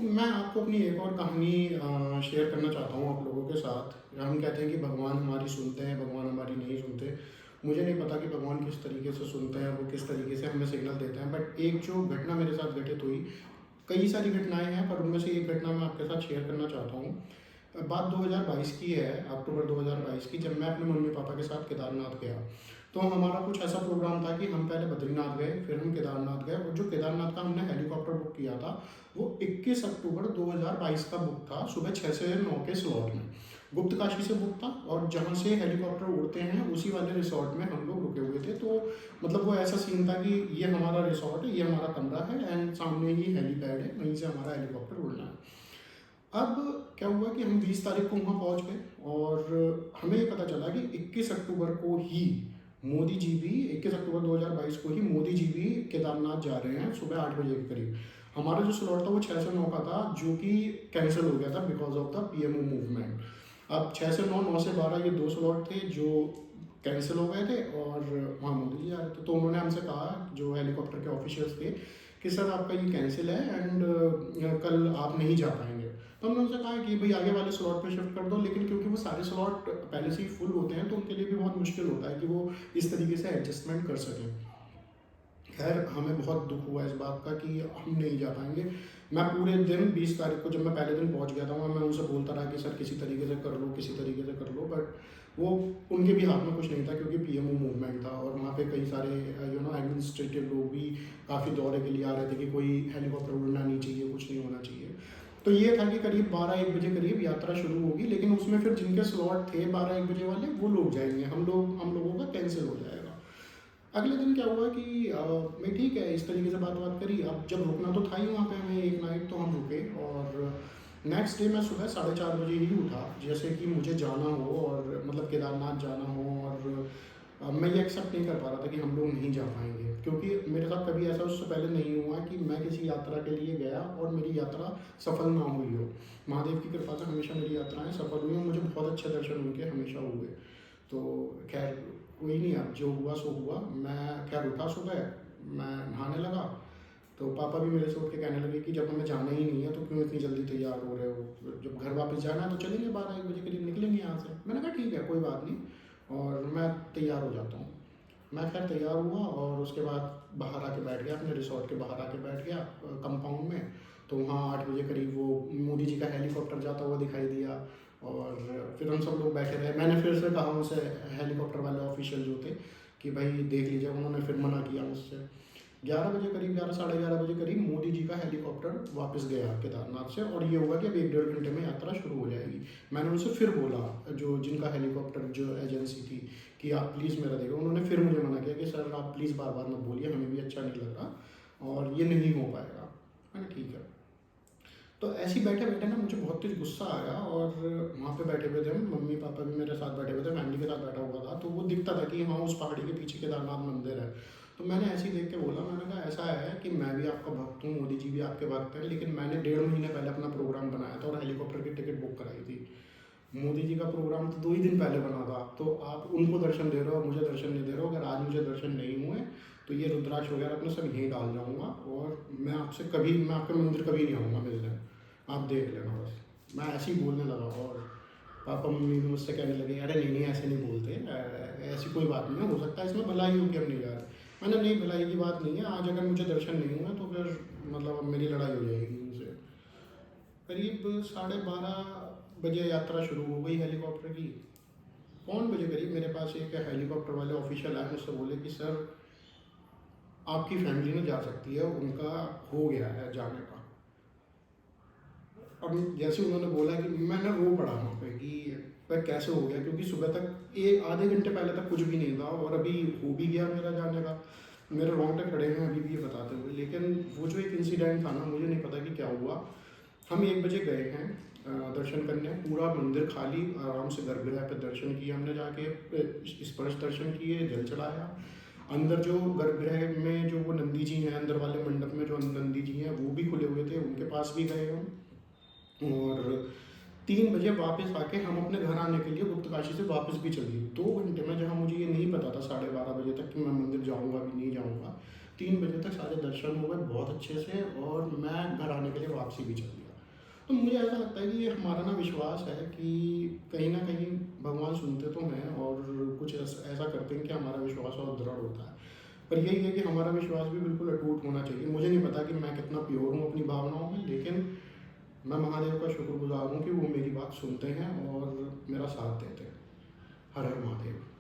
तो मैं आपको अपनी एक और कहानी शेयर करना चाहता हूँ आप लोगों के साथ। हम कहते हैं कि भगवान हमारी सुनते हैं, भगवान हमारी नहीं सुनते। मुझे नहीं पता कि भगवान किस तरीके से सुनते हैं, वो किस तरीके से हमें सिग्नल देते हैं। बट एक जो घटना मेरे साथ घटित हुई, कई सारी घटनाएं हैं पर उनमें से एक घटना मैं आपके साथ शेयर करना चाहता हूँ। बात 2022 की है, अक्टूबर 2022 की, जब मैं अपने मम्मी पापा के साथ केदारनाथ गया। तो हमारा कुछ ऐसा प्रोग्राम था कि हम पहले बद्रीनाथ गए, फिर हम केदारनाथ गए। और जो केदारनाथ का हमने हेलीकॉप्टर बुक किया था, वो 21 अक्टूबर 2022 का बुक था, सुबह 6 से 9 के स्लॉट में। गुप्त काशी से बुक था, और जहाँ से हेलीकॉप्टर उड़ते हैं उसी वाले रिसोर्ट में हम लोग रुके हुए थे। तो मतलब वो ऐसा सीन था कि ये हमारा रिसोर्ट है, ये हमारा कमरा है, एंड सामने ही हेलीपैड है, वहीं से हमारा हेलीकॉप्टर उड़ना है। अब क्या हुआ कि हम 20 तारीख को वहाँ पहुँच गए, और हमें ये पता चला कि 21 अक्टूबर को ही मोदी जी भी 21 अक्टूबर 2022 को ही मोदी जी भी केदारनाथ जा रहे हैं सुबह 8 बजे के करीब। हमारा जो स्लॉट था वो 6 से 9 का था, जो कि कैंसिल हो गया था because of the PMO movement. अब 6 से 9, 9 से 12 ये दो स्लॉट थे जो कैंसिल हो गए थे, और वहाँ मोदी जी आ रहे थे। तो उन्होंने हमसे कहा, जो हेलीकॉप्टर के ऑफिशियल्स थे, कि सर आपका ये कैंसिल है एंड कल आप नहीं जा पाएंगे। तो हमने उनसे कहा कि भाई आगे वाले स्लॉट पे शिफ्ट कर दो, लेकिन क्योंकि वो सारे स्लॉट पहले से ही फुल होते हैं तो उनके लिए भी बहुत मुश्किल होता है कि वो इस तरीके से एडजस्टमेंट कर सकें। खैर, हमें बहुत दुख हुआ इस बात का कि हम नहीं जा पाएंगे। मैं पूरे दिन 20 तारीख को जब मैं पहले दिन पहुंच गया था वहाँ, मैं उनसे बोलता रहा कि सर किसी तरीके से कर लो, किसी तरीके से कर लो। बट वो उनके भी हाथ में कुछ नहीं था, क्योंकि पीएमओ मूवमेंट था, और वहाँ पे कई सारे एडमिनिस्ट्रेटिव लोग भी काफ़ी दौरे के लिए आ रहे थे कि कोई हेलीकॉप्टर उड़ना नहीं चाहिए, कुछ नहीं होना चाहिए। तो ये था कि करीब 12-1 बजे करीब यात्रा शुरू होगी, लेकिन उसमें फिर जिनके स्लॉट थे 12-1 बजे वाले, वो लोग जाएंगे, हम लोगों का कैंसिल हो जाएगा। अगले दिन क्या हुआ कि मैं ठीक है इस तरीके से बात बात करी। अब जब रुकना तो था ही वहाँ पे हमें एक नाइट, तो हम रुके। और नेक्स्ट डे मैं सुबह 4:30 बजे ही उठा, जैसे कि मुझे जाना हो, और मतलब केदारनाथ जाना हो। और मैं ये एक्सेप्ट नहीं कर पा रहा था कि हम लोग नहीं जा पाएंगे, क्योंकि मेरे साथ कभी ऐसा उससे पहले नहीं हुआ कि मैं किसी यात्रा के लिए गया और मेरी यात्रा सफल ना हुई हो। महादेव की कृपा से हमेशा मेरी यात्राएं सफल हुई, और मुझे बहुत अच्छे दर्शन उनके हमेशा हुए। तो खैर कोई नहीं, अब जो हुआ सो हुआ। मैं खैर उठा सुबह, मैं नहाने लगा। तो पापा भी मेरे से उठ के कहने लगे कि जब हमें जाना ही नहीं है तो क्यों इतनी जल्दी तैयार हो रहे हो, जब घर वापस जाना है तो चलेंगे, 12-1 बजे करीब निकलेंगे यहाँ से। मैंने कहा ठीक है, कोई बात नहीं, और मैं तैयार हो जाता हूँ। मैं खैर तैयार हुआ, और उसके बाद बाहर आके बैठ गया, अपने रिसोर्ट के बाहर आके बैठ गया कंपाउंड में। तो वहाँ 8 बजे करीब वो मोदी जी का हेलीकॉप्टर जाता हुआ दिखाई दिया, और फिर हम सब लोग बैठे रहे। मैंने फिर से कहा उनसे, हेलीकॉप्टर वाले ऑफिशियल जो थे, कि भाई देख लीजिए। उन्होंने फिर मना किया मुझसे। 11 बजे करीब, 11 साढ़े 11 बजे करीब मोदी जी का हेलीकॉप्टर वापस गया केदारनाथ से, और ये होगा कि अब 1-1.5 घंटे में यात्रा शुरू हो जाएगी। मैंने उनसे फिर बोला, जो जिनका हेलीकॉप्टर जो एजेंसी थी, कि आप प्लीज़ मेरा देखो। उन्होंने फिर मुझे मना किया कि सर आप प्लीज़ बार बार मत बोलिए, हमें भी अच्छा नहीं लग रहा, और ये नहीं हो पाएगा। मैंने ठीक है। तो ऐसे ही बैठे बैठे ना मुझे बहुत तेज गुस्सा आया, और वहाँ पे बैठे हुए थे, मम्मी पापा भी मेरे साथ बैठे हुए थे, फैमिली के साथ बैठा हुआ था। तो वो दिखता था कि हाँ उस पहाड़ी के पीछे केदारनाथ मंदिर है। तो मैंने ऐसे ही देख के बोला, मैंने कहा ऐसा है कि मैं भी आपका भक्त हूँ, मोदी जी भी आपके भक्त हैं, लेकिन मैंने 1.5 महीने पहले अपना प्रोग्राम बनाया था और हेलीकॉप्टर की टिकट बुक कराई थी। मोदी जी का प्रोग्राम तो 2 ही दिन पहले बना था, तो आप उनको दर्शन दे रहे हो, मुझे दर्शन नहीं दे रहे हो। अगर आज मुझे दर्शन नहीं हुए तो ये रुद्राक्ष वगैरह अपने सब यहीं डाल जाऊँगा, और मैं आपके मंदिर कभी नहीं आऊँगा मिलने, आप देख लेना बस। मैं ऐसे ही बोलने लगा, और पापा मम्मी भी मुझसे कहने लगे, अरे नहीं नहीं ऐसे नहीं बोलते, ऐसी कोई बात नहीं है, हो सकता है इसमें भलाई हो कि हम नहीं जा रहे। मैंने नहीं, भलाई की बात नहीं है, आज अगर मुझे दर्शन नहीं हुआ तो फिर मतलब अब मेरी लड़ाई हो जाएगी उनसे। करीब 12:30 बजे यात्रा शुरू हो गई हेलीकॉप्टर की। 1 बजे करीब मेरे पास एक हेलीकॉप्टर वाले ऑफिशियल आए, मुझसे बोले कि सर आपकी फैमिली में जा सकती है, उनका हो गया है जाने का। अब जैसे उन्होंने बोला कि मैंने रो पड़ा वहाँ पे कि भाई कैसे हो गया, क्योंकि सुबह तक एक आधे घंटे पहले तक कुछ भी नहीं था, और अभी हो भी गया मेरा जाने का। मेरे रोंगटे खड़े हैं अभी भी ये बताते हुए। लेकिन वो जो एक इंसिडेंट था ना, मुझे नहीं पता कि क्या हुआ। हम 1 बजे गए हैं दर्शन करने, पूरा मंदिर खाली, आराम से गर्भगृह पे दर्शन किए हमने जाके, स्पर्श दर्शन किए, जल चढ़ाया। अंदर जो गर्भगृह में जो वो नंदी जी हैं, अंदर वाले मंडप में जो नंदी जी हैं वो भी खुले हुए थे, उनके पास भी गए हम। और 3 बजे वापस आके हम अपने घर आने के लिए गुप्त काशी से वापस भी चल दिए। 2 घंटे में, जहाँ मुझे ये नहीं पता था 12:30 बजे तक कि मैं मंदिर जाऊँगा भी नहीं जाऊँगा, 3 बजे तक सारे दर्शन हो गए बहुत अच्छे से, और मैं घर आने के लिए वापसी भी चल दिया। तो मुझे ऐसा लगता है कि ये हमारा ना विश्वास है कि कहीं न कहीं भगवान सुनते तो हैं और कुछ ऐसा करते हैं कि हमारा विश्वास और दृढ़ होता है। पर यही है कि हमारा विश्वास भी बिल्कुल अटूट होना चाहिए। मुझे नहीं पता कि मैं कितना प्योर हूँ अपनी भावनाओं में, लेकिन मैं महादेव का शुक्रगुज़ार हूँ कि वो मेरी बात सुनते हैं और मेरा साथ देते हैं। हर हर महादेव।